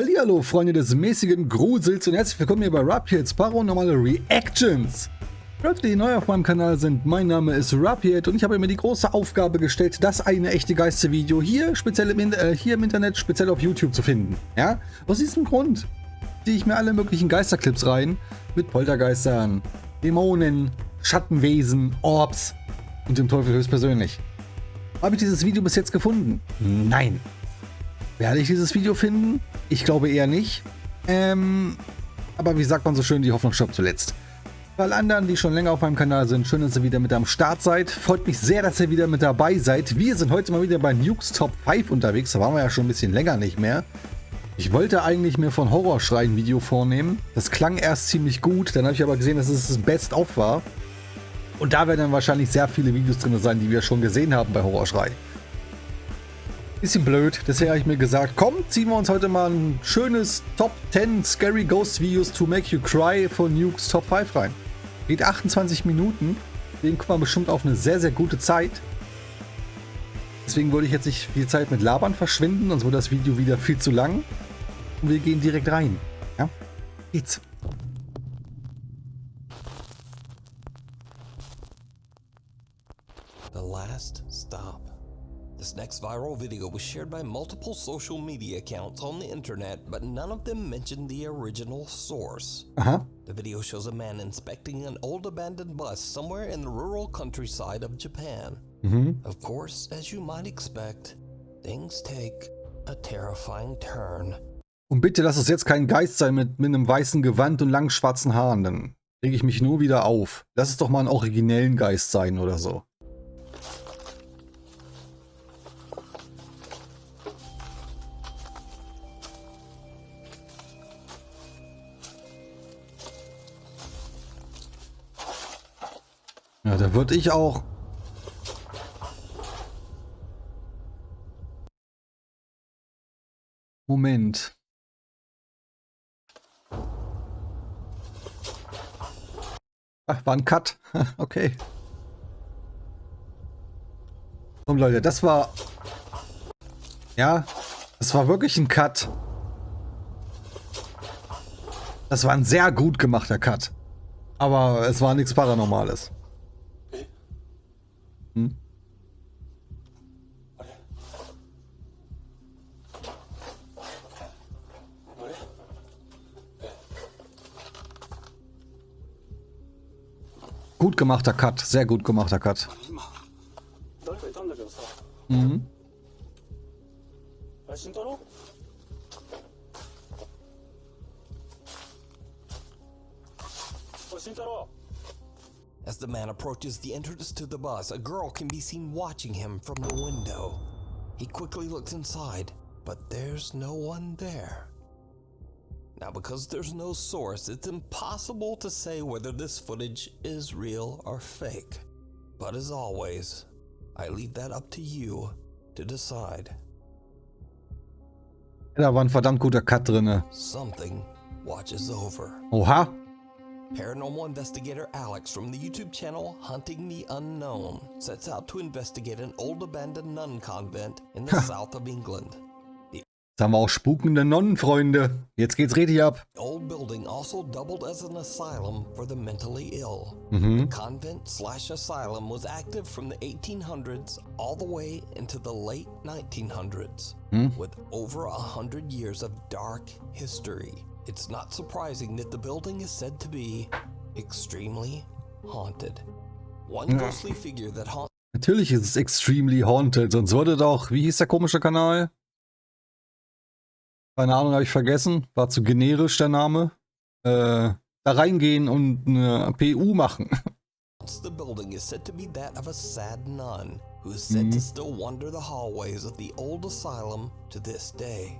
Hallihallo, Freunde des mäßigen Grusels und herzlich willkommen hier bei Rapierheads paranormale Reactions. Für Leute, die neu auf meinem Kanal sind, mein Name ist Rapierhead und ich habe mir die große Aufgabe gestellt, das eine echte Geistervideo hier im Internet, speziell auf YouTube zu finden. Ja, aus diesem Grund ziehe ich mir alle möglichen Geisterclips rein, mit Poltergeistern, Dämonen, Schattenwesen, Orbs und dem Teufel höchstpersönlich. Habe ich dieses Video bis jetzt gefunden? Nein. Werde ich dieses Video finden? Ich glaube eher nicht. Aber wie sagt man so schön, die Hoffnung stirbt zuletzt. Für alle anderen, die schon länger auf meinem Kanal sind, schön, dass ihr wieder mit am Start seid. Freut mich sehr, dass ihr wieder mit dabei seid. Wir sind heute mal wieder bei Nukes Top 5 unterwegs. Da waren wir ja schon ein bisschen länger nicht mehr. Ich wollte eigentlich mir von Horrorschrei ein Video vornehmen. Das klang erst ziemlich gut. Dann habe ich aber gesehen, dass es das Best-of war. Und da werden dann wahrscheinlich sehr viele Videos drin sein, die wir schon gesehen haben bei Horrorschrei. Bisschen blöd, deswegen habe ich mir gesagt, komm, ziehen wir uns heute mal ein schönes Top 10 Scary Ghost Videos to Make You Cry von Nukes Top 5 rein. Geht 28 Minuten, deswegen kommen wir bestimmt auf eine sehr, sehr gute Zeit. Deswegen wollte ich jetzt nicht viel Zeit mit Labern verschwinden, sonst wird das Video wieder viel zu lang. Und wir gehen direkt rein. Ja, geht's. The last stop. This next viral video was shared by multiple social media accounts on the internet, but none of them mentioned the original source. The video shows a man inspecting an old abandoned bus somewhere in the rural countryside of Japan. Of course, as you might expect, things take a terrifying turn. Und bitte lass es jetzt kein Geist sein mit einem weißen Gewand und langen schwarzen Haaren, dann rege ich mich nur wieder auf. Lass es doch mal einen originellen Geist sein oder so. Ja, da würde ich auch... Moment. Ach, war ein Cut. Okay. Komm Leute, das war... Ja, das war wirklich ein Cut. Das war ein sehr gut gemachter Cut. Aber es war nichts Paranormales. Gut gemachter Cut, sehr gut gemachter Cut. As the man approaches the entrance to the bus, a girl can be seen watching him from the window. He quickly looks inside, but there's no one there. Now, because there's no source, it's impossible to say whether this footage is real or fake. But as always, I leave that up to you to decide. Da war ein verdammt guter Cut drinne. Something watches over. Oha. Paranormal investigator Alex from the YouTube channel Hunting the Unknown sets out to investigate an old abandoned nun convent in the south of England. Jetzt haben wir auch spukende Nonnen, Freunde. Jetzt geht's richtig ab. The old building also doubled as an asylum for the mentally ill. The convent/asylum was active from the 1800s all the way into the late 1900s, with over 100 years of dark history. It's not surprising that the building is said to be extremely haunted. One ghostly figure that haunts... Natürlich ist es extremely haunted, sonst würde doch... Wie hieß der komische Kanal? Keine Ahnung, habe ich vergessen. War zu generisch der Name. Da reingehen und eine PU machen. The building is said to be that of a sad nun, who is said to still wander the hallways of the old asylum to this day.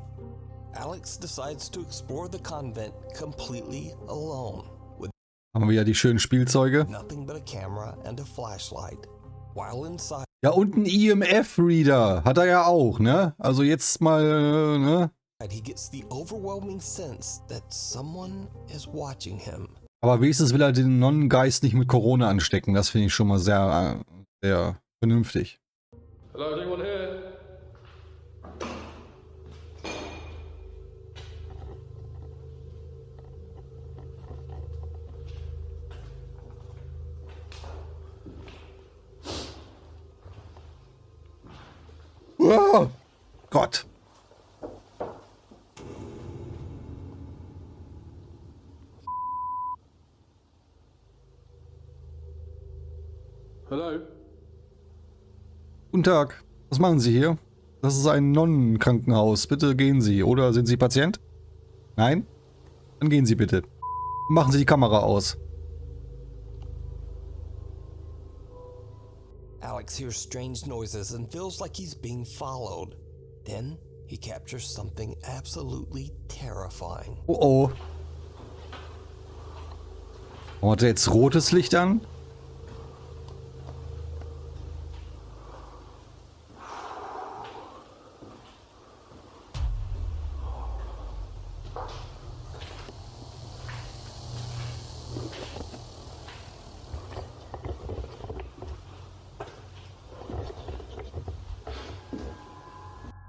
Alex decides to explore the convent completely alone, with Haben wir ja die schönen Spielzeuge. nothing but a camera and a flashlight. While inside, Ja, und ein EMF-Reader hat er ja auch, ne? Also jetzt mal, ne? he gets the overwhelming sense that someone is watching him. Aber wenigstens will er den Nonnengeist nicht mit Corona anstecken. Das finde ich schon mal sehr, sehr vernünftig. Hello, is anyone here? Oh, Gott. Hello? Guten Tag. Was machen Sie hier? Das ist ein Nonnenkrankenhaus. Bitte gehen Sie. Oder sind Sie Patient? Nein? Dann gehen Sie bitte. Machen Sie die Kamera aus. Alex hears strange noises and feels like he's being followed. Then he captures something absolutely terrifying. Oh oh. Warum hat er jetzt rotes Licht an?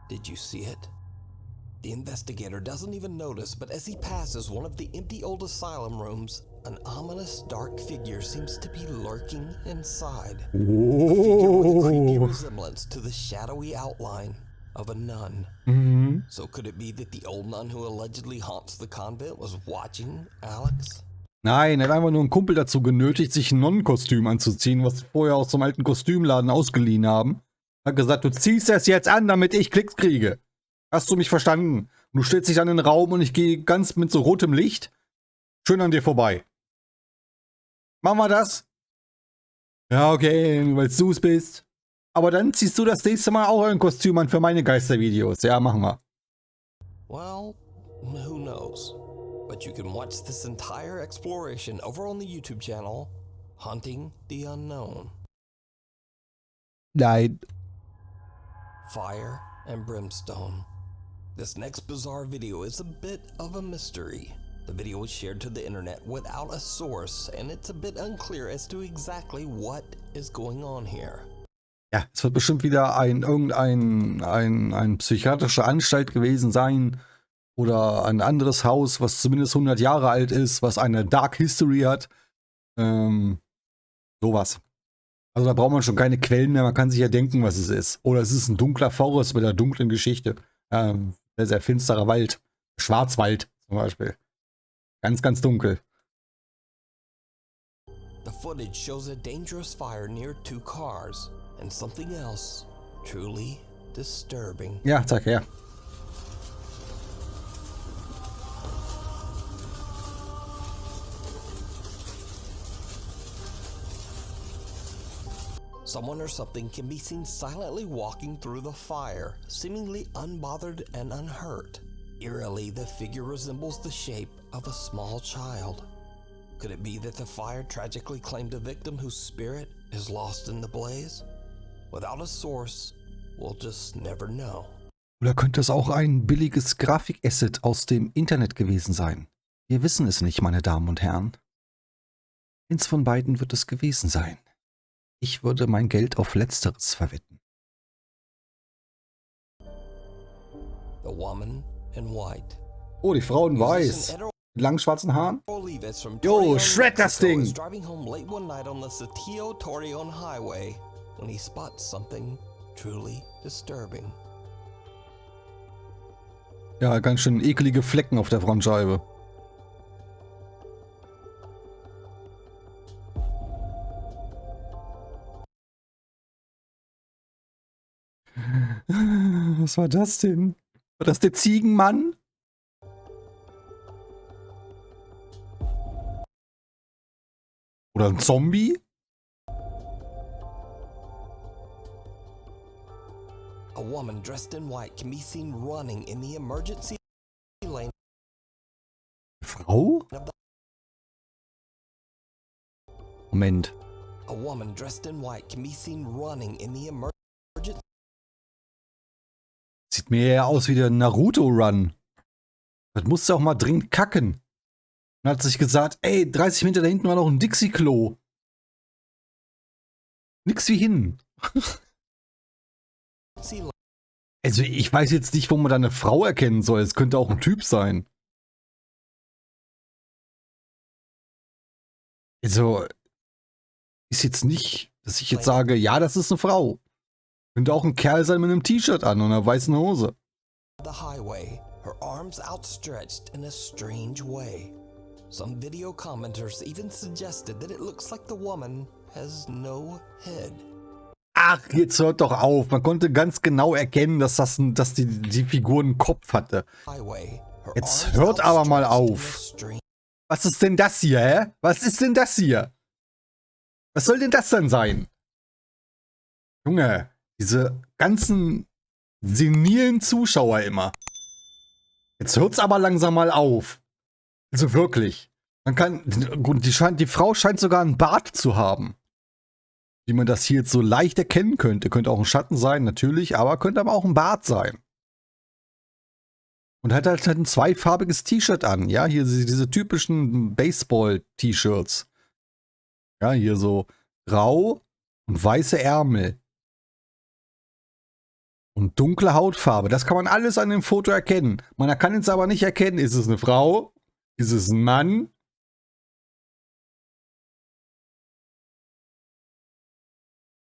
Did you see it? The investigator doesn't even notice, but as he passes one of the empty old asylum rooms, an ominous dark figure seems to be lurking inside. A figure with a creepy resemblance to the shadowy outline of a nun. So could it be that the old nun who allegedly haunts the convent was watching Alex? Nein, er hat einfach nur einen Kumpel dazu genötigt, sich ein Nonnenkostüm anzuziehen, was sie vorher aus so einem alten Kostümladen ausgeliehen haben. Hat gesagt, du ziehst das jetzt an, damit ich Klicks kriege. Hast du mich verstanden? Und du stellst dich an den Raum und ich gehe ganz mit so rotem Licht schön an dir vorbei. Machen wir das? Ja, okay, weil du es bist. Aber dann ziehst du das nächste Mal auch ein Kostüm an für meine Geistervideos. Ja, machen wir. Well, who knows? But you can watch this entire exploration over on the YouTube channel, Hunting the Unknown. Nein. Fire and brimstone. This next bizarre video is a bit of a mystery. The video was shared to the internet without a source, and it's a bit unclear as to exactly what is going on here. Ja, es wird bestimmt wieder ein psychiatrische Anstalt gewesen sein oder ein anderes Haus, was zumindest 100 Jahre alt ist, was eine Dark History hat. Sowas. Also da braucht man schon keine Quellen mehr, man kann sich ja denken, was es ist. Oder es ist ein dunkler Forest mit einer dunklen Geschichte. Sehr, sehr finsterer Wald. Schwarzwald zum Beispiel. Ganz, ganz dunkel. The footage shows a dangerous fire near two cars, and something else truly disturbing. Ja, zeig her. Someone or something can be seen silently walking through the fire, seemingly unbothered and unhurt. Eerily, the figure resembles the shape of a small child. Could it be that the fire tragically claimed a victim whose spirit is lost in the blaze? Without a source, we'll just never know. Oder könnte es auch ein billiges Grafikasset aus dem Internet gewesen sein? Wir wissen es nicht, meine Damen und Herren. Eins von beiden wird es gewesen sein. Ich würde mein Geld auf Letzteres verwetten. The woman in white. Oh, die Frau in weiß. Mit langen schwarzen Haaren. Yo, shred das Ding! Driving home late one night on the Satio Torreon Highway when he spots something truly disturbing. Ja, ganz schön ekelige Flecken auf der Frontscheibe. Was war das denn? War das der Ziegenmann? Oder ein Zombie? A woman dressed in white can be seen running in the emergency lane. Frau? Moment. A woman dressed in white can be seen running in the emergency. Sieht mir eher aus wie der Naruto-Run. Das musste auch mal dringend kacken. Und hat sich gesagt, ey, 30 Meter da hinten war noch ein Dixie-Klo. Nix wie hin. Also ich weiß jetzt nicht, wo man da eine Frau erkennen soll. Es könnte auch ein Typ sein. Also ist jetzt nicht, dass ich jetzt sage, ja, das ist eine Frau. Könnte auch ein Kerl sein mit einem T-Shirt an und einer weißen Hose. The highway, her arms outstretched in a strange way. Some video commenters even suggested that it looks like the woman has no head. Ach, jetzt hört doch auf. Man konnte ganz genau erkennen, dass die Figur einen Kopf hatte. Jetzt hört aber mal auf. Was ist denn das hier, hä? Was ist denn das hier? Was soll denn das denn sein? Junge, diese ganzen senilen Zuschauer immer. Jetzt hört's aber langsam mal auf. Also wirklich. Man kann, die Frau scheint sogar einen Bart zu haben. Wie man das hier jetzt so leicht erkennen könnte. Könnte auch ein Schatten sein, natürlich, aber könnte aber auch ein Bart sein. Und hat halt ein zweifarbiges T-Shirt an. Ja, hier diese typischen Baseball-T-Shirts. Ja, hier so grau und weiße Ärmel. Und dunkle Hautfarbe. Das kann man alles an dem Foto erkennen. Man kann jetzt aber nicht erkennen, ist es eine Frau? Ist es ein Mann?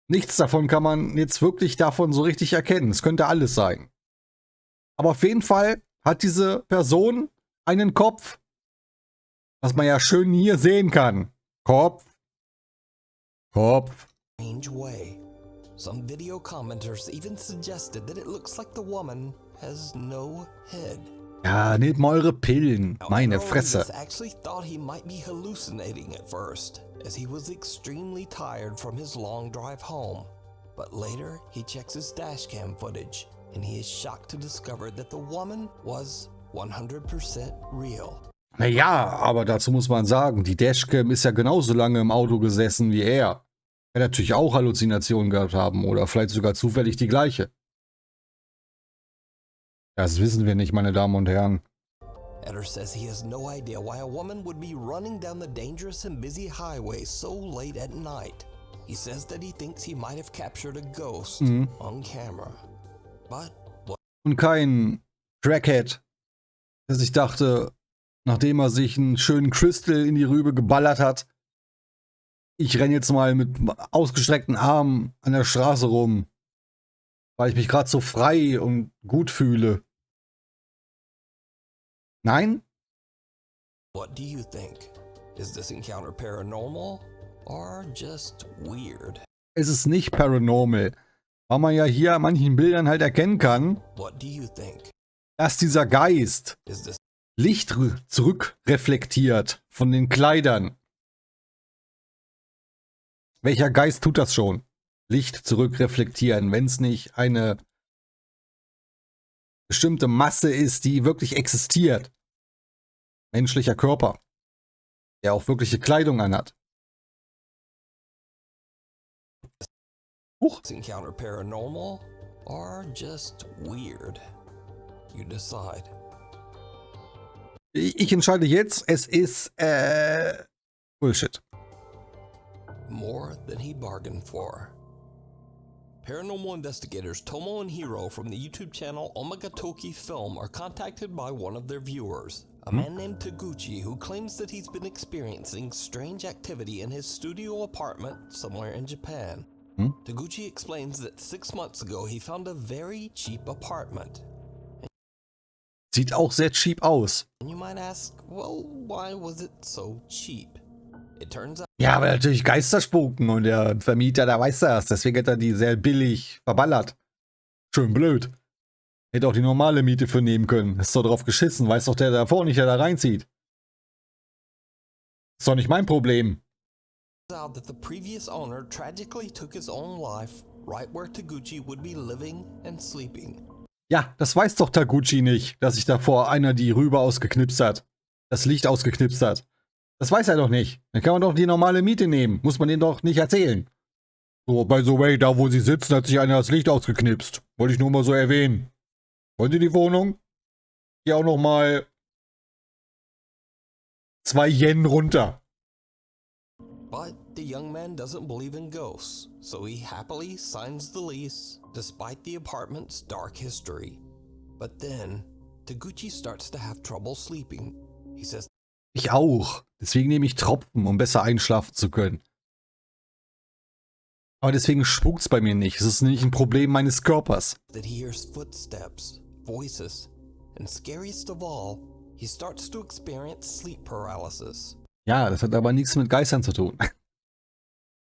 Nichts davon kann man jetzt wirklich davon so richtig erkennen. Es könnte alles sein. Aber auf jeden Fall hat diese Person einen Kopf, was man ja schön hier sehen kann. Kopf. Kopf. Strange way. Some video commenters even suggested that it looks like the woman has no head. Ja, nehmt mal eure Pillen. Meine Fresse. Actually thought he might be hallucinating at first, as he was extremely tired from his long drive home. But later, he checks his dashcam footage, and he is shocked to discover that the woman was 100% real. Naja, aber dazu muss man sagen, die Dashcam ist ja genauso lange im Auto gesessen wie er. Er hat natürlich auch Halluzinationen gehabt haben oder vielleicht sogar zufällig die gleiche. Das wissen wir nicht, meine Damen und Herren. Eder says he has no idea why a woman would be running down the dangerous and busy highway so late at night. He says that he thinks he might have captured a ghost on camera. But what? Und kein Crackhead, der sich dachte, nachdem er sich einen schönen Crystal in die Rübe geballert hat, ich renne jetzt mal mit ausgestreckten Armen an der Straße rum, weil ich mich gerade so frei und gut fühle. Nein? What do you think? Is this encounter paranormal or just weird? Es ist nicht paranormal, weil man ja hier an manchen Bildern halt erkennen kann, What do you think? dass dieser Geist Is this Licht zurückreflektiert von den Kleidern. Welcher Geist tut das schon? Licht zurückreflektieren, wenn es nicht eine bestimmte Masse ist, die wirklich existiert. Menschlicher Körper, der auch wirkliche Kleidung anhat. Huch. encounter paranormal or just weird? You decide. Ich entscheide jetzt, es ist Bullshit. More than he bargained for. Paranormal investigators Tomo and Hiro from the YouTube channel Omagatoki Film are contacted by one of their viewers, a man named Taguchi, who claims that he's been experiencing strange activity in his studio apartment somewhere in Japan. Taguchi explains that 6 months ago he found a very cheap apartment. Sieht auch sehr cheap aus. And you might ask, well, why was it so cheap? It turns out Ja, aber natürlich Geister spuken und der Vermieter, der weiß das. Deswegen hat er die sehr billig verballert. Schön blöd. Hätte auch die normale Miete für nehmen können. Ist doch drauf geschissen. Weiß doch der davor nicht, der da reinzieht. Ist doch nicht mein Problem. out that the previous owner tragically took his own life right where Taguchi would be living and sleeping. Ja, das weiß doch Taguchi nicht, dass sich davor einer die Rübe ausgeknipst hat. Das Licht ausgeknipst hat. Das weiß er doch nicht. Dann kann man doch die normale Miete nehmen. Muss man denen doch nicht erzählen. So, by the way, da wo sie sitzen, hat sich einer das Licht ausgeknipst. Wollte ich nur mal so erwähnen. Wollen Sie die Wohnung? Hier auch noch mal 2 Yen runter. But the young man doesn't believe in ghosts, so he happily signs the lease despite the apartment's dark history. But then, Taguchi starts to have trouble sleeping. He says, Ich auch. Deswegen nehme ich Tropfen, um besser einschlafen zu können. Aber deswegen spukt's bei mir nicht. Es ist nicht ein Problem meines Körpers. That he hears footsteps, voices, and scariest of all, he starts to experience sleep paralysis. Ja, das hat aber nichts mit Geistern zu tun.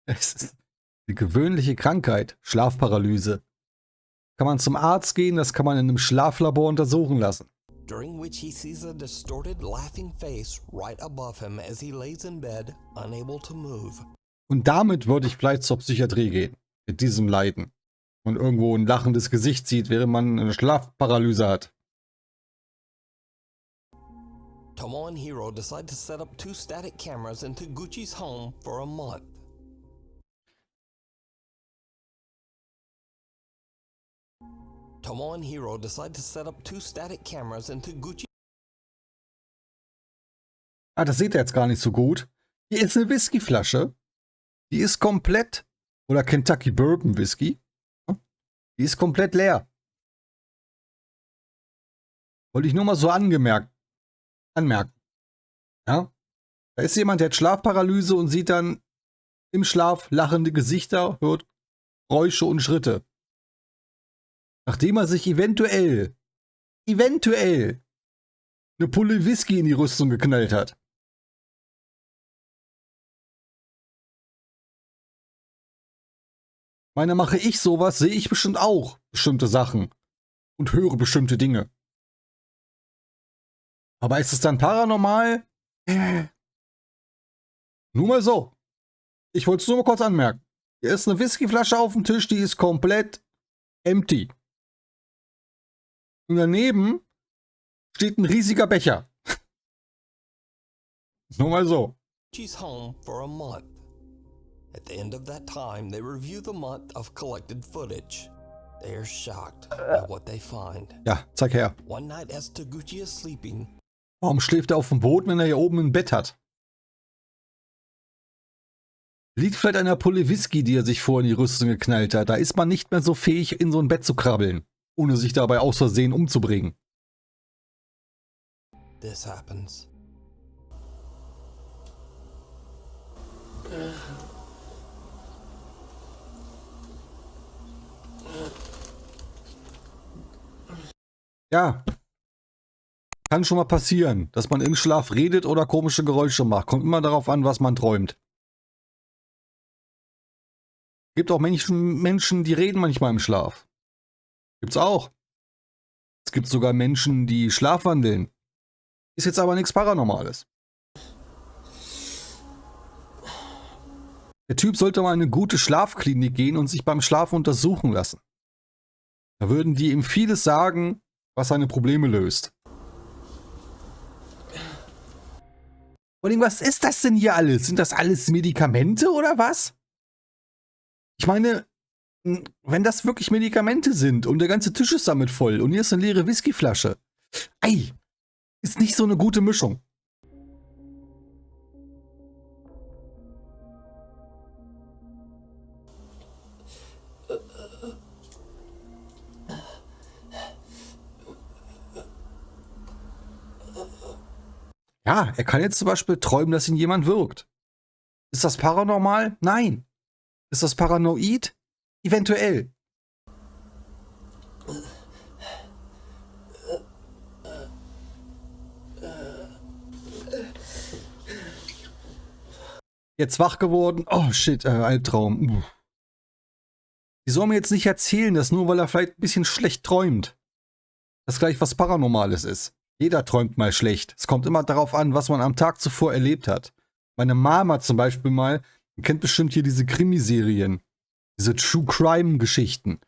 Es ist die gewöhnliche Krankheit, Schlafparalyse. Kann man zum Arzt gehen, das kann man in einem Schlaflabor untersuchen lassen. During which he sees a distorted, laughing face right above him as he lays in bed, unable to move. Und damit würde ich vielleicht zur Psychiatrie gehen. Mit diesem Leiden. Und irgendwo ein lachendes Gesicht sieht, während man eine Schlafparalyse hat. Tomo and Hiro decide to set up 2 static cameras into Gucci's home for a month. Tomo and Hiro decide to set up 2 static cameras into Gucci. Ah, das seht ihr jetzt gar nicht so gut. Hier ist eine Whiskyflasche. Die ist komplett, oder Kentucky Bourbon Whisky. Die ist komplett leer. Wollte ich nur mal so anmerken. Ja? Da ist jemand, der hat Schlafparalyse und sieht dann im Schlaf lachende Gesichter, hört Geräusche und Schritte. Nachdem er sich eventuell eine Pulle Whisky in die Rüstung geknallt hat. Meine, mache ich sowas, sehe ich bestimmt auch bestimmte Sachen und höre bestimmte Dinge. Aber ist es dann paranormal? Nur mal so. Ich wollte es nur mal kurz anmerken. Hier ist eine Whiskyflasche auf dem Tisch, die ist komplett empty. Und daneben steht ein riesiger Becher. Nur mal so. Gucci's home for a month. At the end of that time, they review the month of collected footage. They are shocked by what they find. Ja, zeig her. One night as Taguchi is sleeping, Warum schläft er auf dem Boden, wenn er hier oben ein Bett hat? Liegt vielleicht an der Pulle Whisky, die er sich vor in die Rüstung geknallt hat. Da ist man nicht mehr so fähig, in so ein Bett zu krabbeln, ohne sich dabei aus Versehen umzubringen. this happens. Ja. Kann schon mal passieren, dass man im Schlaf redet oder komische Geräusche macht. Kommt immer darauf an, was man träumt. Gibt auch Menschen, die reden manchmal im Schlaf. Gibt's auch. Es gibt sogar Menschen, die schlafwandeln. Ist jetzt aber nichts Paranormales. Der Typ sollte mal in eine gute Schlafklinik gehen und sich beim Schlaf untersuchen lassen. Da würden die ihm vieles sagen, was seine Probleme löst. Und was ist das denn hier alles? Sind das alles Medikamente oder was? Ich meine, wenn das wirklich Medikamente sind und der ganze Tisch ist damit voll und hier ist eine leere Whiskyflasche. Ei, ist nicht so eine gute Mischung. Ja, er kann jetzt zum Beispiel träumen, dass ihn jemand wirkt. Ist das paranormal? Nein. Ist das paranoid? Eventuell. Jetzt wach geworden. Oh shit, Albtraum. Die soll mir jetzt nicht erzählen, dass nur weil er vielleicht ein bisschen schlecht träumt, dass gleich was Paranormales ist. Jeder träumt mal schlecht. Es kommt immer darauf an, was man am Tag zuvor erlebt hat. Meine Mama zum Beispiel mal, ihr kennt bestimmt hier diese Krimiserien, diese True Crime Geschichten,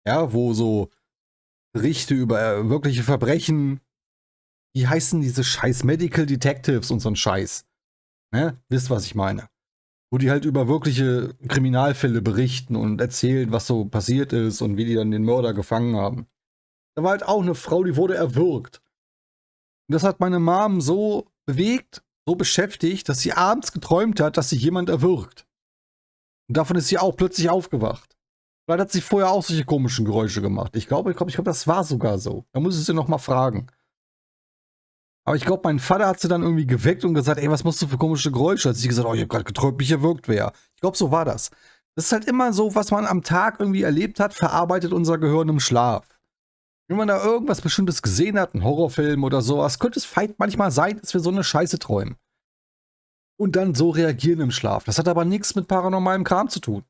ja, wo so Berichte über wirkliche Verbrechen, wie heißen diese scheiß Medical Detectives und so ein Scheiß, ne? Wisst, was ich meine. Wo die halt über wirkliche Kriminalfälle berichten und erzählen, was so passiert ist und wie die dann den Mörder gefangen haben. Da war halt auch eine Frau, die wurde erwürgt. Und das hat meine Mom so bewegt, so beschäftigt, dass sie abends geträumt hat, dass sich jemand erwürgt. Und davon ist sie auch plötzlich aufgewacht. Vielleicht hat sie vorher auch solche komischen Geräusche gemacht. Ich glaube, das war sogar so. Da muss ich sie noch mal fragen. Aber ich glaube, mein Vater hat sie dann irgendwie geweckt und gesagt, ey, was machst du für komische Geräusche? Hat sie gesagt, oh, ich habe gerade geträumt, mich erwürgt wer. Ich glaube, so war das. Das ist halt immer so, was man am Tag irgendwie erlebt hat, verarbeitet unser Gehirn im Schlaf. Wenn man da irgendwas Bestimmtes gesehen hat, einen Horrorfilm oder sowas, könnte es vielleicht manchmal sein, dass wir so eine Scheiße träumen. Und dann so reagieren im Schlaf. Das hat aber nichts mit paranormalem Kram zu tun.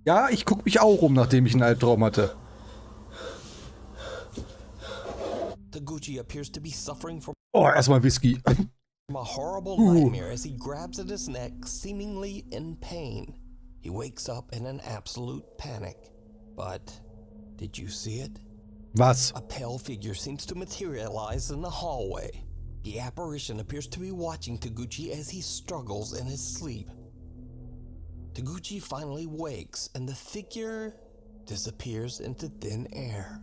Ja, ich gucke mich auch um, nachdem ich einen Albtraum hatte. Taguchi appears to be suffering from Oh, erstmal Whisky. a horrible nightmare as he grabs at his neck, seemingly in pain. He wakes up in an absolute panic. But did you see it? Was? A pale figure seems to materialize in the hallway. The apparition appears to be watching Taguchi as he struggles in his sleep. Taguchi finally wakes and the figure disappears into thin air.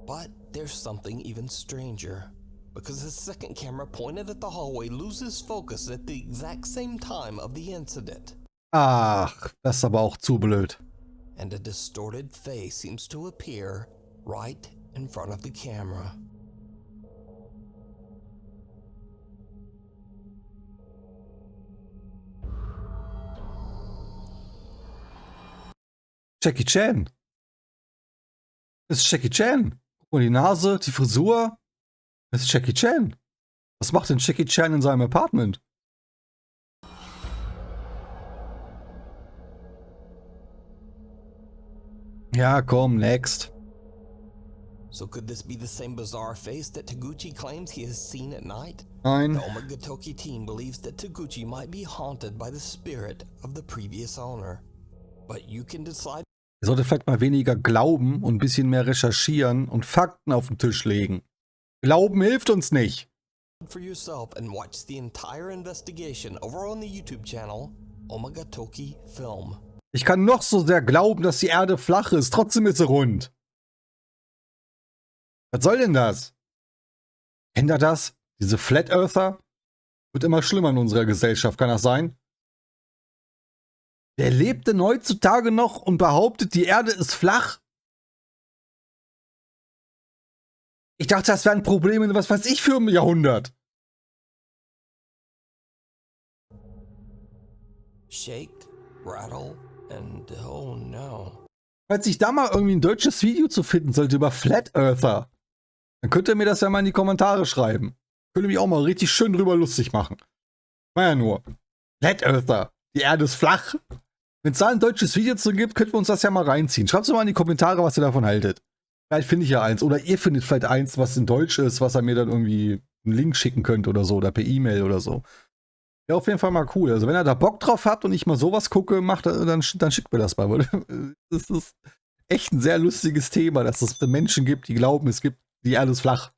But there's something even stranger, because the second camera pointed at the hallway loses focus at the exact same time of the incident. Ach, das ist aber auch zu blöd. And a distorted face seems to appear right in front of the camera. Jackie Chan. Das ist Jackie Chan. Guck mal, die Nase, die Frisur. Das ist Jackie Chan. Was macht denn Jackie Chan in seinem Apartment? Ja, komm, next. So could this be the same bizarre face that Taguchi claims he has seen at night? Nein. The Omagatoki team believes that Taguchi might be haunted by the spirit of the previous owner. But you can decide. Er sollte vielleicht mal weniger glauben und ein bisschen mehr recherchieren und Fakten auf den Tisch legen. Glauben hilft uns nicht. For yourself and watch the entire investigation over on the YouTube channel Omagatoki Film. Ich kann noch so sehr glauben, dass die Erde flach ist. Trotzdem ist sie rund. Was soll denn das? Kennt ihr das? Diese Flat Earther? Wird immer schlimmer in unserer Gesellschaft, kann das sein? Wer lebt denn heutzutage noch und behauptet, die Erde ist flach? Ich dachte, das wäre ein Problem in was weiß ich für ein Jahrhundert. Shake, rattle and oh no. Falls ich da mal irgendwie ein deutsches Video zu finden sollte über Flat Earther, dann könnt ihr mir das ja mal in die Kommentare schreiben. Könnt ihr mich auch mal richtig schön drüber lustig machen. War ja nur. Flat Earther. Die Erde ist flach. Wenn es da ein deutsches Video zu gibt, könnten wir uns das ja mal reinziehen. Schreibt es mal in die Kommentare, was ihr davon haltet. Vielleicht finde ich ja eins. Oder ihr findet vielleicht eins, was in Deutsch ist, was ihr mir dann irgendwie einen Link schicken könnt oder so. Oder per E-Mail oder so. Wäre auf jeden Fall mal cool. Also wenn ihr da Bock drauf habt und ich mal sowas gucke, dann schickt mir das mal. Das ist echt ein sehr lustiges Thema, dass es Menschen gibt, die glauben, es gibt die Erde ist flach.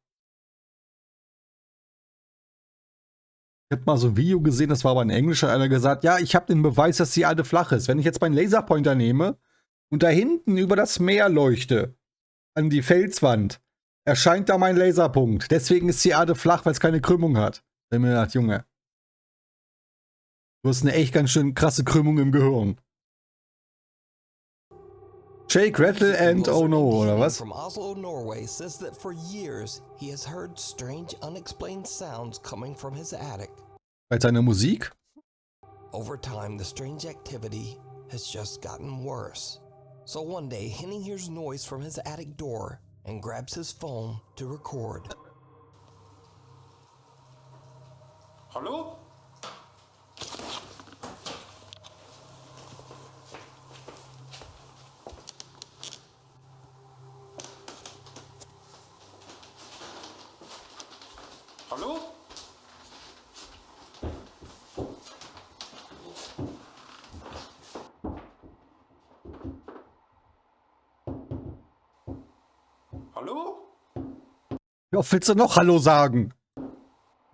Ich habe mal so ein Video gesehen, das war aber in Englisch, hat einer gesagt, ja, ich habe den Beweis, dass die Erde flach ist. Wenn ich jetzt meinen Laserpointer nehme und da hinten über das Meer leuchte, an die Felswand, erscheint da mein Laserpunkt. Deswegen ist die Erde flach, weil es keine Krümmung hat. Da hab ich mir gedacht, Junge, du hast eine echt ganz schön krasse Krümmung im Gehirn. Shake, rattle and oh no, oder was? From Oslo, Norway says that for years he has heard strange unexplained sounds coming from his attic. Bei seiner Musik? Over time, the strange activity has just gotten worse. So one day, Henning hears noise from his attic door and grabs his phone to record. Hallo? Hallo? Hallo? Wie oft willst du noch Hallo sagen?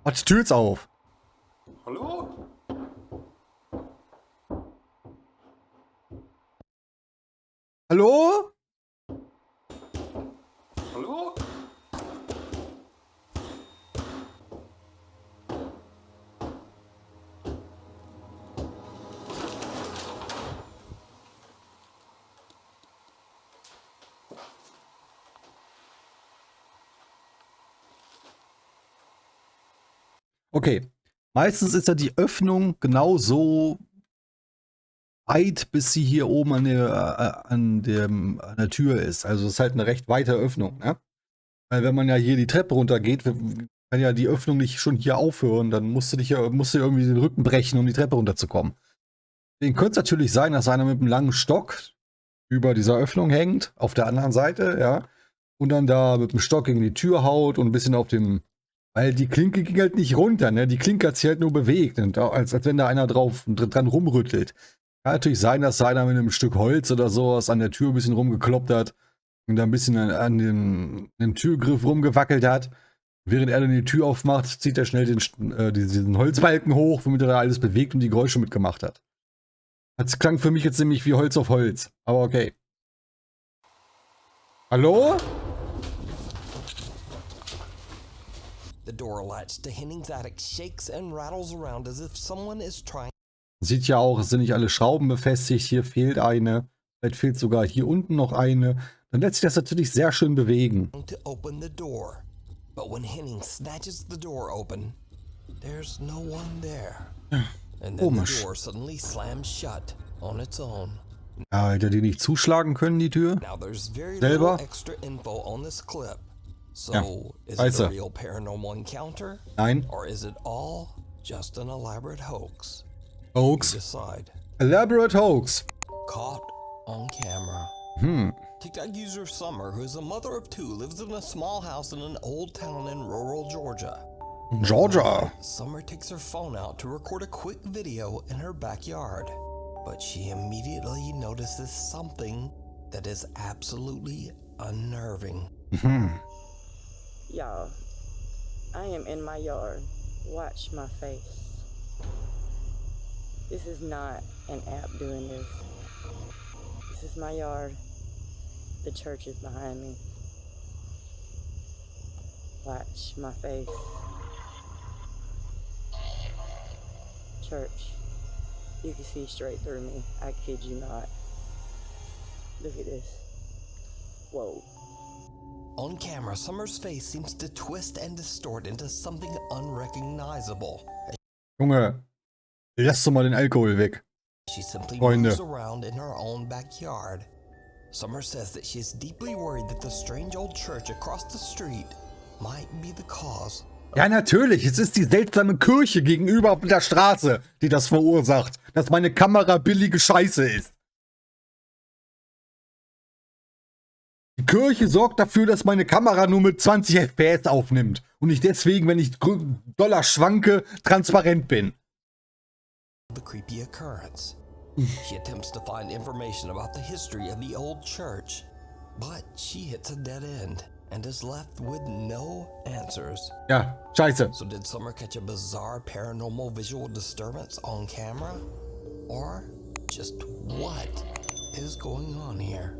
Mach die Tür jetzt auf. Hallo? Hallo? Hallo? Okay. Meistens ist ja die Öffnung genau so weit, bis sie hier oben an der Tür ist. Also es ist halt eine recht weite Öffnung, ne? Weil wenn man ja hier die Treppe runtergeht, kann ja die Öffnung nicht schon hier aufhören, dann musst du irgendwie den Rücken brechen, um die Treppe runterzukommen. Deswegen könnte es natürlich sein, dass einer mit einem langen Stock über dieser Öffnung hängt, auf der anderen Seite, ja, und dann da mit dem Stock gegen die Tür haut und ein bisschen auf dem, weil die Klinke ging halt nicht runter, ne? Die Klinke hat sich halt nur bewegt, und als wenn da einer dran rumrüttelt. Kann natürlich sein, dass da einer mit einem Stück Holz oder sowas an der Tür ein bisschen rumgekloppt hat und da ein bisschen an dem Türgriff rumgewackelt hat. Während er dann die Tür aufmacht, zieht er schnell diesen Holzbalken hoch, womit er da alles bewegt und die Geräusche mitgemacht hat. Das klang für mich jetzt nämlich wie Holz auf Holz, aber okay. Hallo? The door latch to Henning's attic shakes and rattles around as if someone is trying Sieht ja auch, es sind nicht alle Schrauben befestigt, hier fehlt eine. Vielleicht fehlt sogar hier unten noch eine. Dann lässt sich das natürlich sehr schön bewegen. to open the door. But when Henning snatches the door open, there's no one there. And then the Komisch. door suddenly slams shut on its own. Ja, hätte die nicht zuschlagen können, die Tür? Now there's very Selber? little extra info on this clip. So, Ja, is it scheiße. a real paranormal encounter? Nein. Or is it all just an elaborate hoax? Hoax. Decide. Elaborate Hoax. Caught on camera. TikTok user Summer, who is a mother of two, lives in a small house in an old town in rural Georgia. Georgia. Summer takes her phone out to record a quick video in her backyard. But she immediately notices something that is absolutely unnerving. Y'all, I am in my yard. Watch my face. This is not an app doing this. This is my yard. The church is behind me. Watch my face. Church, you can see straight through me. I kid you not. Look at this. Whoa. On camera, Summer's face seems to twist and distort into something unrecognizable. Junge, lass doch mal den Alkohol weg. She simply Freunde. moves around in her own backyard. Summer says that she is deeply worried that the strange old church across the street might be the cause. Ja, natürlich. Es ist die seltsame Kirche gegenüber auf der Straße, die das verursacht, dass meine Kamera billige Scheiße ist. Die Kirche sorgt dafür, dass meine Kamera nur mit 20 FPS aufnimmt und ich deswegen, wenn ich Dollar schwanke, transparent bin. The creepy occurrence. She attempts to find information about the history of the old church, but she hits a dead end and is left with no answers. Ja, scheiße. So did Summer catch a bizarre paranormal visual disturbance on camera? Or just what is going on here?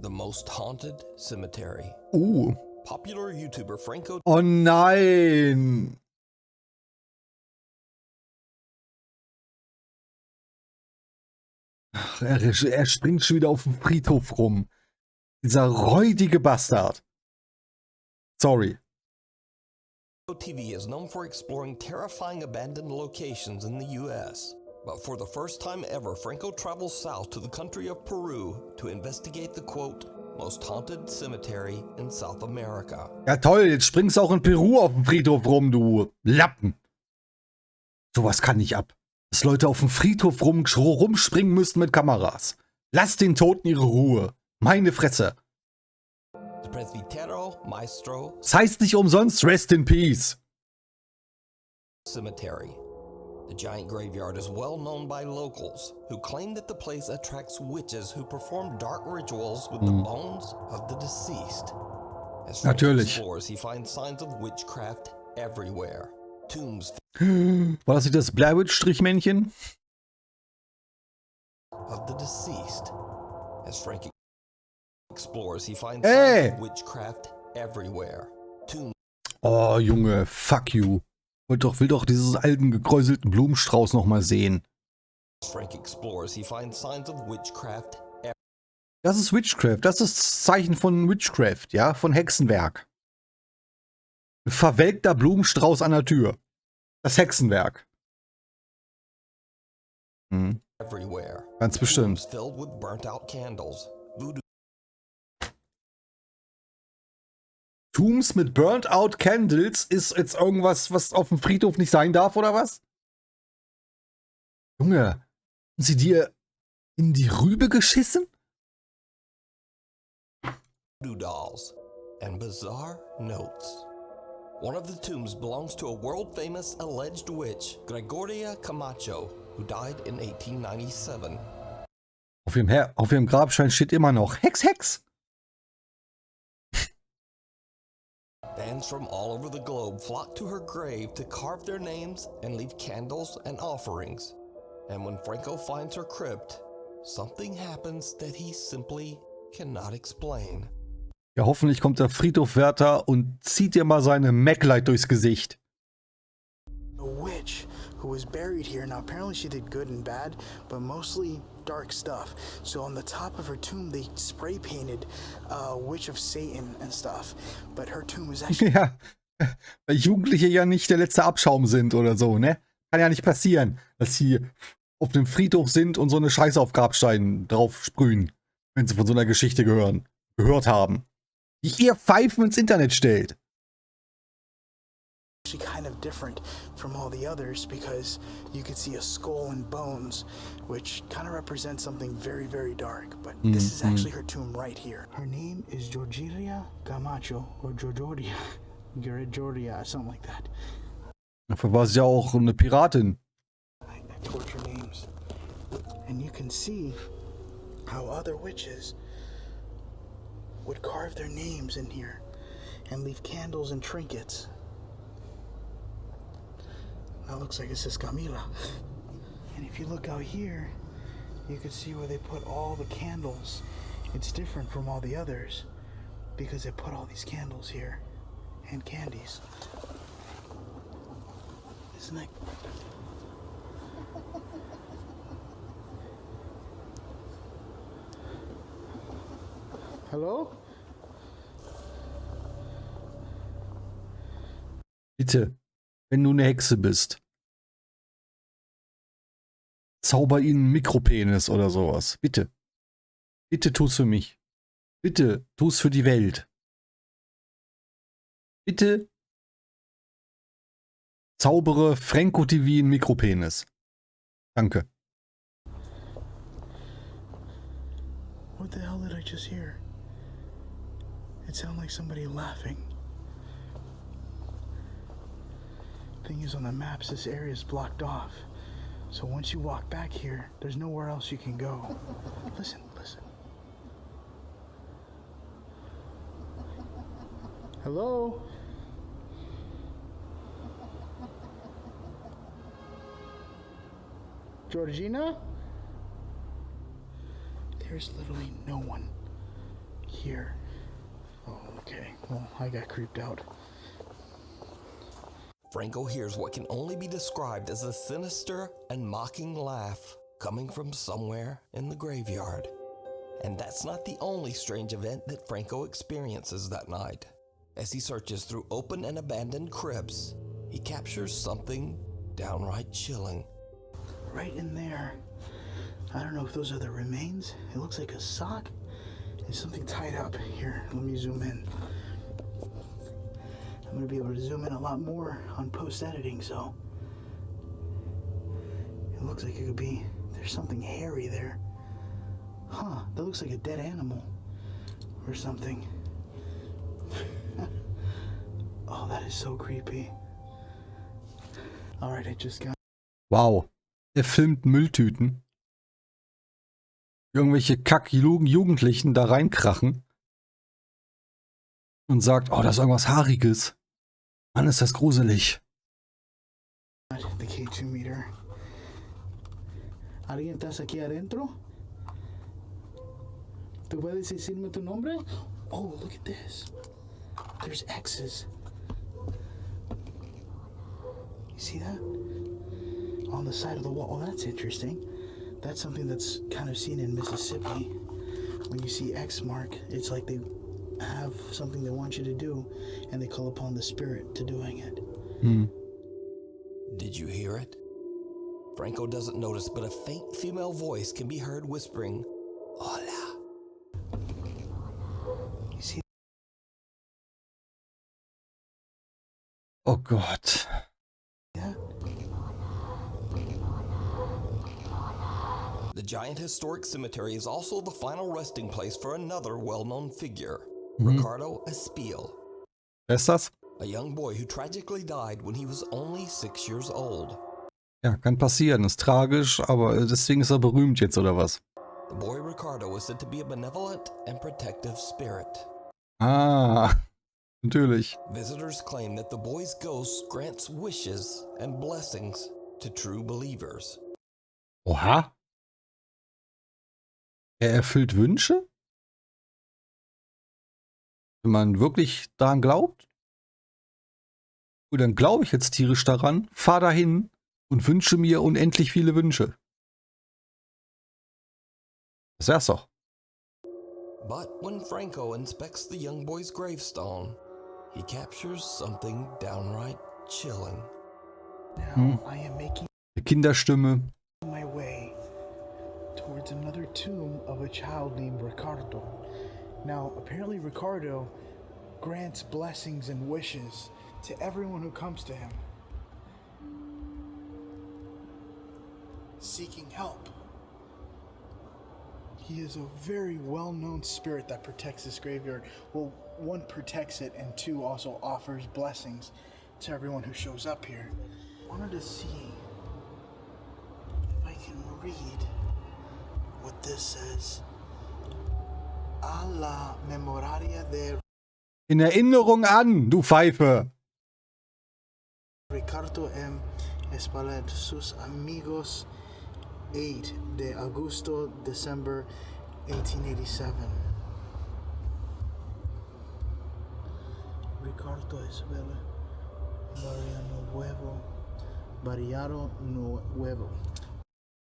The most haunted cemetery. Popular YouTuber Franco Oh nein. Ach, er springt schon wieder auf dem Friedhof rum. Dieser räudige Bastard. Sorry. TV is known for exploring terrifying abandoned locations in the US. But for the first time ever, Franco travels south to the country of Peru to investigate the quote, most haunted cemetery in South America. Ja toll, jetzt springst du auch in Peru auf dem Friedhof rum, du Lappen. Sowas kann nicht ab. Dass Leute auf dem Friedhof rumspringen müssen mit Kameras. Lass den Toten ihre Ruhe. Meine Fresse. The Presbítero Maestro Das heißt nicht umsonst Rest in Peace. Cemetery. The giant graveyard is well known by locals who claim that the place attracts witches who perform dark rituals with the bones of the deceased. As Frank Natürlich. explores, he finds signs of witchcraft everywhere. Tombs War das nicht das Blair Witch Strichmännchen? of the deceased. As Frank explores, he finds Hey! signs of witchcraft everywhere. Tombs Oh Junge, fuck you. Will doch dieses alten gekräuselten Blumenstrauß noch mal sehen. Frank explores, he finds signs of witchcraft Das ist Witchcraft. Das ist das Zeichen von Witchcraft, ja, von Hexenwerk. Ein verwelkter Blumenstrauß an der Tür. Das Hexenwerk. Hm. everywhere. Ganz bestimmt. Rooms filled with burnt-out candles. Voodoo Tombs mit Burnt-out Candles ist jetzt irgendwas, was auf dem Friedhof nicht sein darf, oder was? Junge, haben sie dir in die Rübe geschissen? dolls and bizarre notes. One of the tombs belongs to a world-famous alleged witch, Gregoria Camacho, who died in 1897. Auf ihrem Grabstein steht immer noch Hex, Hex. Fans from all over the globe flock to her grave to carve their names and leave candles and offerings. And when Franco finds her crypt, something happens that he simply cannot explain. Ja, hoffentlich kommt der Friedhofwärter und zieht dir mal seine Maglite durchs Gesicht. A witch who was buried here. Now apparently she did good and bad, but mostly dark stuff. So on the top of her tomb they spray painted Witch of Satan and stuff. But her tomb is actually Ja, weil Jugendliche ja nicht der letzte Abschaum sind oder so, ne? Kann ja nicht passieren, dass sie auf dem Friedhof sind und so eine Scheiße auf Grabsteinen drauf sprühen, wenn sie von so einer Geschichte gehört haben. Die ihr Pfeifen ins Internet stellt. kind of different from all the others because you could see a skull and bones, which kind of represents something very, very dark. But this is actually her tomb right here. Her name is Gregoria Camacho or Gregoria, something like that. Dafür war sie ja auch eine Piratin. I torture names. And you can see how other witches would carve their names in here and leave candles and trinkets. That looks like it says Camila. And if you look out here, you can see where they put all the candles. It's different from all the others because they put all these candles here and candies. Isn't that... Hello? Bitte, wenn du eine Hexe bist, zauber ihnen einen Mikropenis oder sowas. Bitte. Bitte tu's für mich. Bitte tu's für die Welt. Bitte zaubere Franco TV einen Mikropenis. Danke. What the hell did I just hear? It sounded like somebody laughing. Thing is, on the maps, this area is blocked off. So once you walk back here, there's nowhere else you can go. Listen, listen. Hello? Georgina? There's literally no one here. Oh, okay. Well, I got creeped out. Franco hears what can only be described as a sinister and mocking laugh coming from somewhere in the graveyard. And that's not the only strange event that Franco experiences that night. As he searches through open and abandoned crypts, he captures something downright chilling. Right in there. I don't know if those are the remains. It looks like a sock. There's something tied up. Here, let me zoom in. I'm gonna be able to zoom in a lot more on post-editing, so... It looks like it could be... There's something hairy there. Huh, that looks like a dead animal. Or something. Oh, that is so creepy. Alright, I just got... Wow. Er filmt Mülltüten. Irgendwelche Kack-Jugendlichen da reinkrachen. Und sagt, oh, da ist irgendwas Haariges. Mann, ist das gruselig. The K2 meter. ¿Alguien estás aquí adentro? ¿Tú puedes decirme tu nombre? Oh, look at this. There's X's. You see that? On the side of the wall. Oh, that's interesting. That's something that's kind of seen in Mississippi. When you see X mark, it's like they have something they want you to do, and they call upon the spirit to doing it. Did you hear it? Franco doesn't notice, but a faint female voice can be heard whispering, "Hola." You see? Oh Gott. Yeah. The giant historic cemetery is also the final resting place for another well-known figure, Ricardo Espiel, Wer ist das? a young boy who tragically died when he was only 6 years old. Ja, kann passieren. Ist tragisch, aber deswegen ist er berühmt jetzt, oder was? The boy Ricardo was said to be a benevolent and protective spirit. Ah, natürlich. Visitors claim that the boy's ghost grants wishes and blessings to true believers. Oha. Er erfüllt Wünsche? Wenn man wirklich daran glaubt? Gut, dann glaube ich jetzt tierisch daran, fahr dahin und wünsche mir unendlich viele Wünsche. Das wär's doch. But when Franco inspects the young boy's gravestone, he captures something downright chilling. Now I am making Eine Kinderstimme. my way towards another tomb of a child named Ricardo. Now, apparently Ricardo grants blessings and wishes to everyone who comes to him, seeking help. He is a very well-known spirit that protects this graveyard. Well, one, protects it, and two, also offers blessings to everyone who shows up here. I wanted to see if I can read what this says. A la memoria de In Erinnerung an, du Pfeife. Ricardo M. Espaillat, sus amigos, 8 de Agosto, December 1887. Ricardo Espaillat, Barriano Nuevo.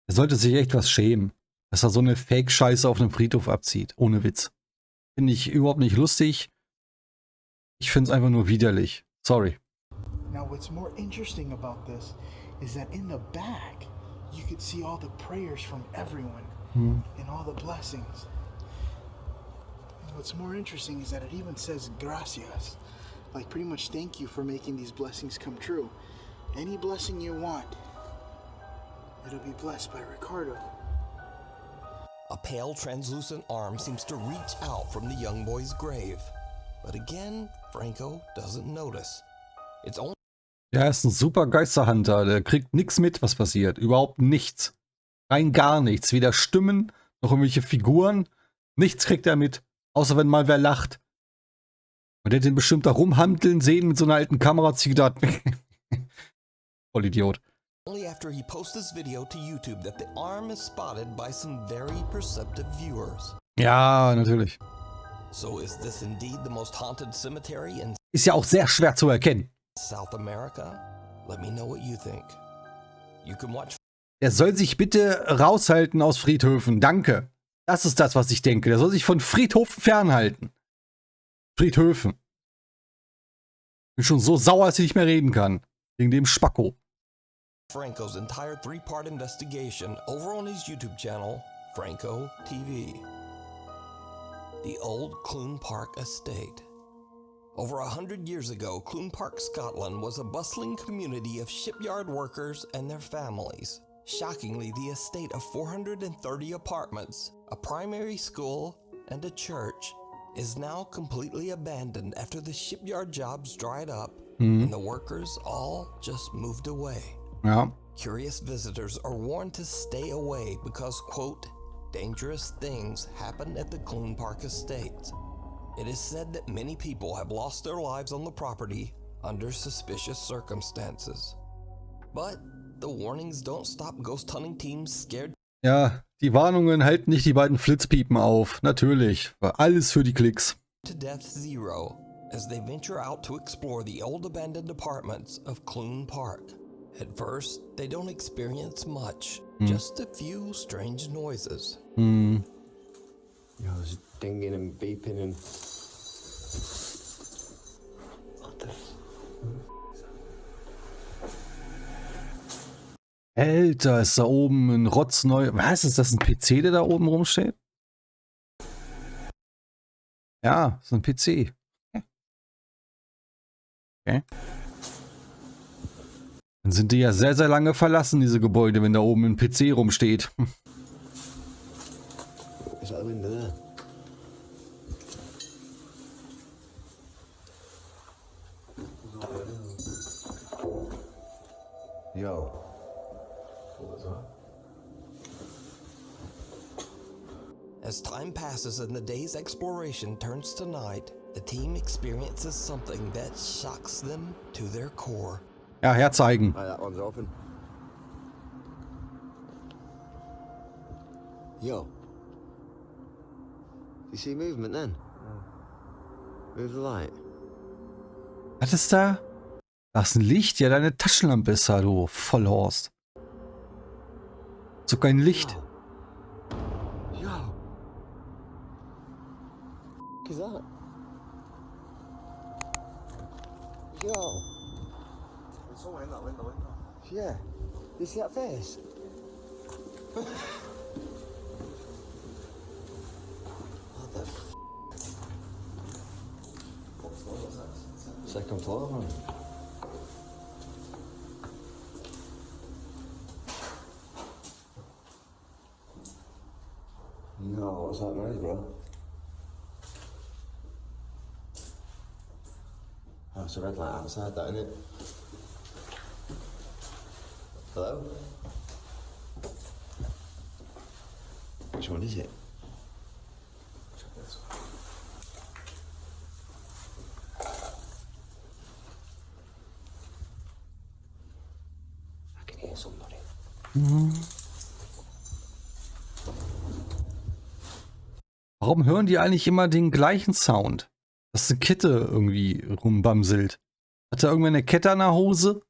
Er sollte sich echt was schämen, dass er so eine Fake-Scheiße auf einem Friedhof abzieht. Ohne Witz. Finde ich überhaupt nicht lustig. Ich finde es einfach nur widerlich. Sorry. Now, what's more interesting about this is that in the back, you could see all the prayers from everyone and all the blessings. And what's more interesting is that it even says gracias, like pretty much thank you for making these blessings come true. Any blessing you want, it'll be blessed by Ricardo. A pale, translucent arm seems to reach out from the young boy's grave. But again, Franco doesn't notice. It's only Er ist ein super Geisterhunter. Der kriegt nichts mit, was passiert. Überhaupt nichts. Rein gar nichts. Weder Stimmen, noch irgendwelche Figuren. Nichts kriegt er mit. Außer wenn mal wer lacht. Und der hat den bestimmt da rumhandeln sehen mit so einer alten Kamera. Hat sich gedacht, voll Idiot. only after he posts this video to YouTube that the arm is spotted by some very perceptive viewers. Ja, natürlich. So is this indeed the most haunted cemetery in Ist ja auch sehr schwer zu erkennen. South America? Let me know what you think. You can watch Der soll sich bitte raushalten aus Friedhöfen. Danke. Das ist das, was ich denke. Der soll sich von Friedhofen fernhalten. Friedhöfen. Bin schon so sauer, dass ich nicht mehr reden kann. Wegen dem Spacko. Franco's entire 3-part investigation over on his YouTube channel, Franco TV. The old Clune Park estate. Over 100 years ago, Clune Park, Scotland was a bustling community of shipyard workers and their families. Shockingly, the estate of 430 apartments, a primary school, and a church is now completely abandoned after the shipyard jobs dried up and the workers all just moved away. Ja. Curious visitors are warned to stay away because, quote, dangerous things happen at the Clune Park estate. It is said that many people have lost their lives on the property under suspicious circumstances. But the warnings don't stop ghost hunting teams scared Ja, die Warnungen halten nicht die beiden Flitzpiepen auf. Natürlich. War alles für die Klicks. to death zero as they venture out to explore the old abandoned apartments of Clune Park. At first, they don't experience much, just a few strange noises. Ja, dinging and beeping and... What the Alter, ist da oben ein rotzneu... Was, ist das ein PC, der da oben rumsteht? Ja, ist ein PC. Okay. Dann sind die ja sehr, sehr lange verlassen, diese Gebäude, wenn da oben ein PC rumsteht. Is that the window there? Yo. What was that? As time passes and the day's exploration turns to night, the team experiences something that shocks them to their core. Ja, herzeigen. Hey, that one's open. Yo. You see movement then? Move the light. Was ist da? Da ist ein Licht. Ja, deine Taschenlampe ist da, du Vollhorst. So kein Licht. Yo. What is that? Yo. There's someone in that window. Yeah. You see that face? What the f... Second floor, man. No, what's that noise, bro? Oh, it's a red light outside, that, isn't it? Hello? Which one is it? Check this one. I can hear somebody. Warum hören die eigentlich immer den gleichen Sound? Dass eine Kette irgendwie rumbamselt. Hat er irgendwer eine Kette an der Hose?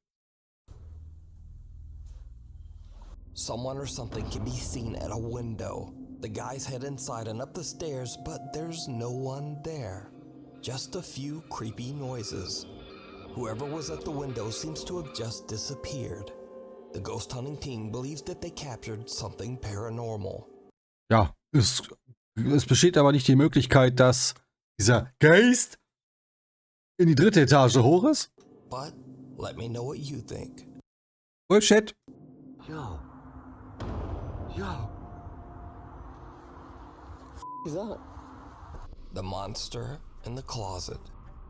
Someone or something can be seen at a window. The guys head inside and up the stairs, but there's no one there. Just a few creepy noises. Whoever was at the window seems to have just disappeared. The ghost hunting team believes that they captured something paranormal. Ja, es besteht aber nicht die Möglichkeit, dass dieser Geist in die 3. Etage hoch ist. But let me know what you think. Bullshit. Yo. Yo. Is that? The monster in the closet.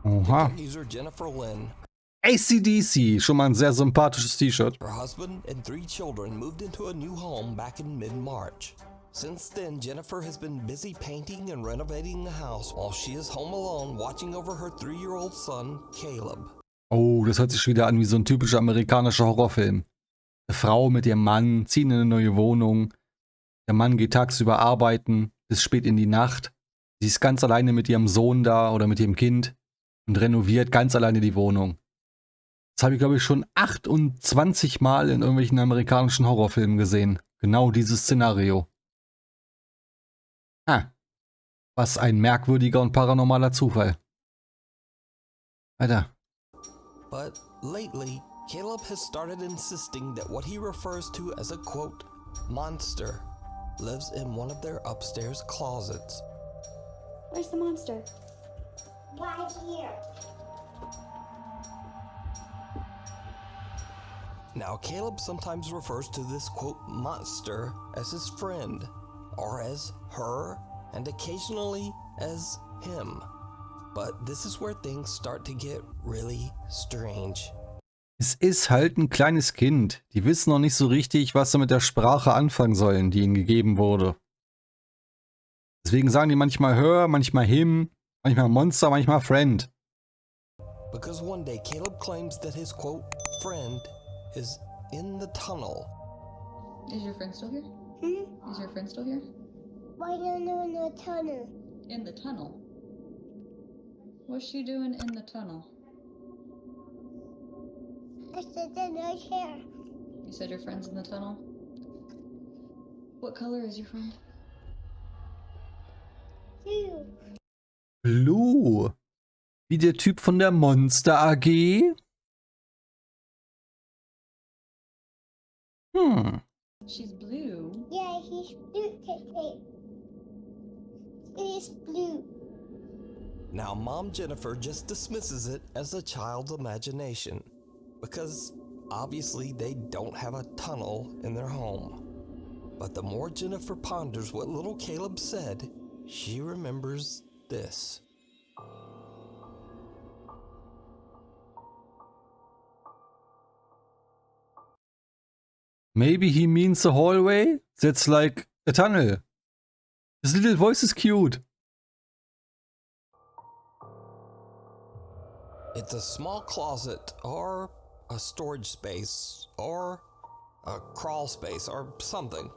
Oha. TikTok user Jennifer Lynn. AC/DC, schon mal ein sehr sympathisches T-Shirt. Her husband and 3 children moved into a new home back in mid-March. Since then, Jennifer has been busy painting and renovating the house while she is home alone watching over her 3-year-old son, Caleb. Oh, das hört sich wieder an wie so ein typischer amerikanischer Horrorfilm. Eine Frau mit ihrem Mann ziehen in eine neue Wohnung. Der Mann geht tagsüber arbeiten bis spät in die Nacht. Sie ist ganz alleine mit ihrem Sohn da oder mit ihrem Kind und renoviert ganz alleine die Wohnung. Das habe ich, glaube ich, schon 28 Mal in irgendwelchen amerikanischen Horrorfilmen gesehen. Genau dieses Szenario. Was ein merkwürdiger und paranormaler Zufall. Weiter. But lately, Caleb has started insisting that what he refers to as a, quote, monster lives in one of their upstairs closets. Where's the monster? Right here. Now, Caleb sometimes refers to this, quote, monster as his friend, or as her, and occasionally as him. But this is where things start to get really strange. Es ist halt ein kleines Kind. Die wissen noch nicht so richtig, was sie mit der Sprache anfangen sollen, die ihnen gegeben wurde. Deswegen sagen die manchmal her, manchmal him, manchmal Monster, manchmal friend. Because one day Caleb claims that his, quote, friend is in the tunnel. Is your friend still here? Is your friend still here? Why don't you in the tunnel? In the tunnel? What's she doing in the tunnel? I said in her chair. You said your friend's in the tunnel? What color is your friend? Blue. Blue. Wie der Typ von der Monster AG? She's blue. Yeah, he's blue. He's blue. Now, Mom Jennifer just dismisses it as a child's imagination because obviously they don't have a tunnel in their home. But the more Jennifer ponders what little Caleb said, she remembers this. Maybe he means a hallway that's like a tunnel. His little voice is cute. It's a small closet or a storage space or a crawl space or something,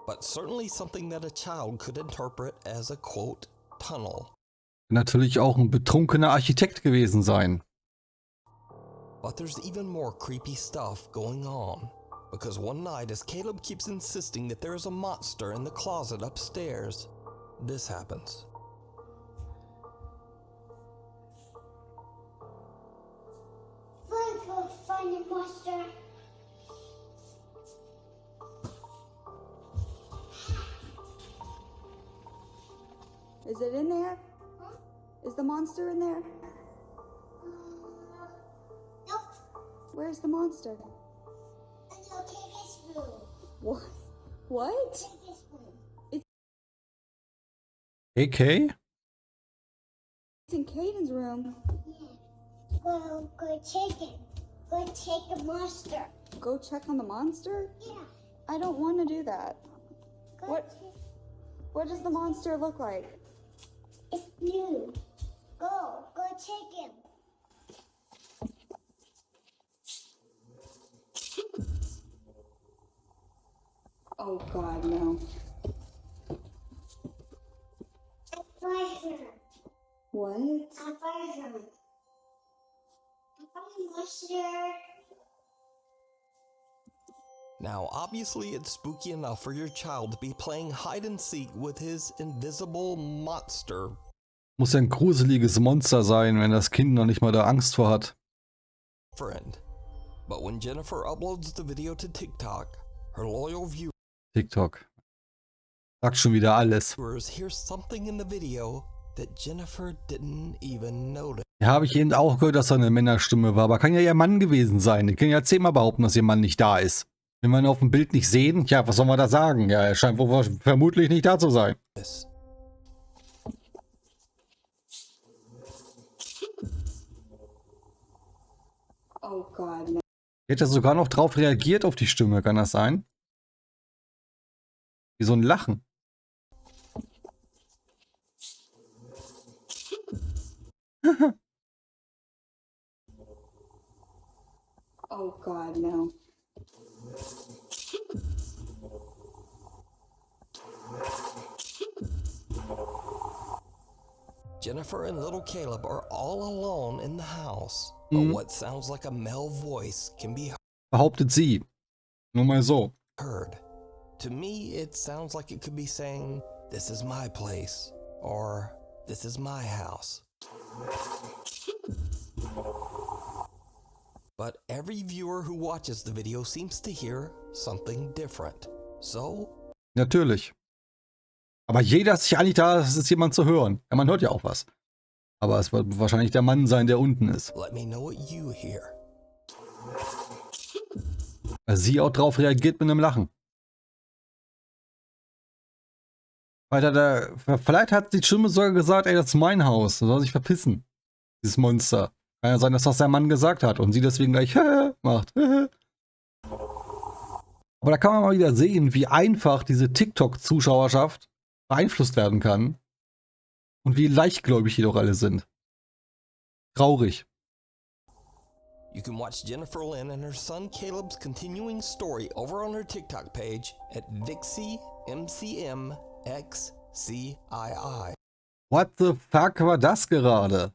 but certainly something that a child could interpret as a, quote, tunnel. Natürlich auch ein betrunkener Architekt gewesen sein. But there's even more creepy stuff going on, because one night as Caleb keeps insisting that there is a monster in the closet upstairs, this happens. Go find the monster. Is it in there? Is the monster in there? Nope. Where's the monster? No, take this room. What? What? Take this room. AK? It's in Caden's room. Yeah. Go take it. Go take the monster. Go check on the monster? Yeah. I don't want to do that. Go What? What does the monster look like? It's blue. Go take him. Oh God, no. I find her. What? I find her. I find the monster. Now, obviously it's spooky enough for your child to be playing hide and seek with his invisible monster. Muss ja ein gruseliges Monster sein, wenn das Kind noch nicht mal da Angst vor hat. Friend. But when Jennifer uploads the video to TikTok, her loyal TikTok. Sagt schon wieder alles. viewers hear something in the video that Jennifer didn't even notice. Ja, habe ich eben auch gehört, dass da eine Männerstimme war, aber kann ja ihr Mann gewesen sein. Die können ja 10-mal behaupten, dass ihr Mann nicht da ist. Wenn wir ihn auf dem Bild nicht sehen, ja, was soll man da sagen? Ja, er scheint wohl vermutlich nicht da zu sein. Oh God, no. Hätte er sogar noch drauf reagiert auf die Stimme, kann das sein? Wie so ein Lachen. Oh God, no. Jennifer and little Caleb are all alone in the house, but what sounds like a male voice can be Behauptet sie. Nur mal so. heard. To me, it sounds like it could be saying, "This is my place," or "This is my house." But every viewer who watches the video seems to hear something different. So, Natürlich. Aber jeder ist sich einig da, es ist jemand zu hören. Ja, man hört ja auch was. Aber es wird wahrscheinlich der Mann sein, der unten ist. let me know what you hear. Weil sie auch drauf reagiert mit einem Lachen. Weiter, vielleicht hat die Stimme sogar gesagt, ey, das ist mein Haus, soll sich verpissen. Dieses Monster. Kann ja sein, dass das der Mann gesagt hat und sie deswegen gleich macht. Aber da kann man mal wieder sehen, wie einfach diese TikTok-Zuschauerschaft beeinflusst werden kann. Und wie leichtgläubig die doch alle sind. Traurig. You can watch Jennifer Lynn and her son Caleb's continuing story over on her TikTok page at VixieMCMXCII. What the fuck war das gerade?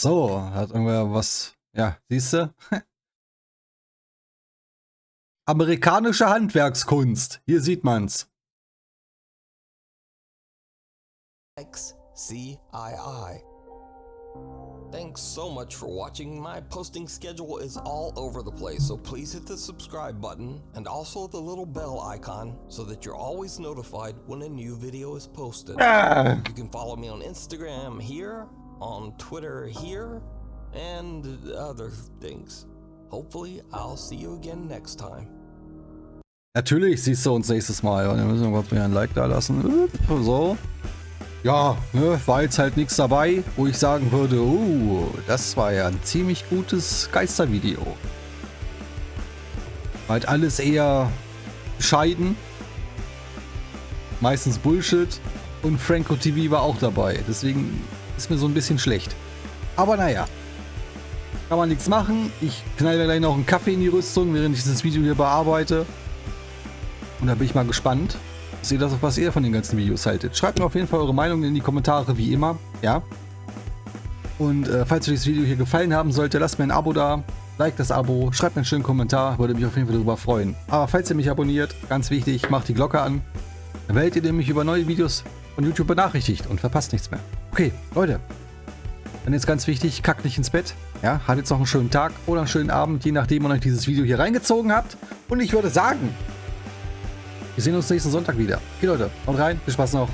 So, hat irgendwer was... Ja, siehst du? Amerikanische Handwerkskunst. Hier sieht man's. XCII. Thanks so much for watching. My posting schedule is all over the place, so please hit the subscribe button and also the little bell icon so that you're always notified when a new video is posted. You can follow me on Instagram here, on Twitter here, and other things. Hopefully, I'll see you again next time. Natürlich siehst du uns nächstes Mal. Und dann müssen wir kurz wieder ein Like da lassen. So. Ja, ne, war jetzt halt nichts dabei, wo ich sagen würde, das war ja ein ziemlich gutes Geistervideo. War halt alles eher bescheiden. Meistens Bullshit. Und Franco TV war auch dabei. Deswegen ist mir so ein bisschen schlecht. Aber naja. Kann man nichts machen. Ich knalle gleich noch einen Kaffee in die Rüstung, während ich dieses Video hier bearbeite. Und da bin ich mal gespannt, was ihr von den ganzen Videos haltet. Schreibt mir auf jeden Fall eure Meinung in die Kommentare, wie immer. Ja. Und falls euch das Video hier gefallen haben sollte, lasst mir ein Abo da. Like das Abo, schreibt mir einen schönen Kommentar, würde mich auf jeden Fall darüber freuen. Aber falls ihr mich abonniert, ganz wichtig, macht die Glocke an. Dann werdet ihr nämlich über neue Videos von YouTube benachrichtigt und verpasst nichts mehr. Okay, Leute. Dann jetzt ganz wichtig, kackt nicht ins Bett. Ja, habt jetzt noch einen schönen Tag oder einen schönen Abend, je nachdem, wann euch dieses Video hier reingezogen habt. Und ich würde sagen, wir sehen uns nächsten Sonntag wieder. Okay, Leute, haut rein, viel Spaß noch.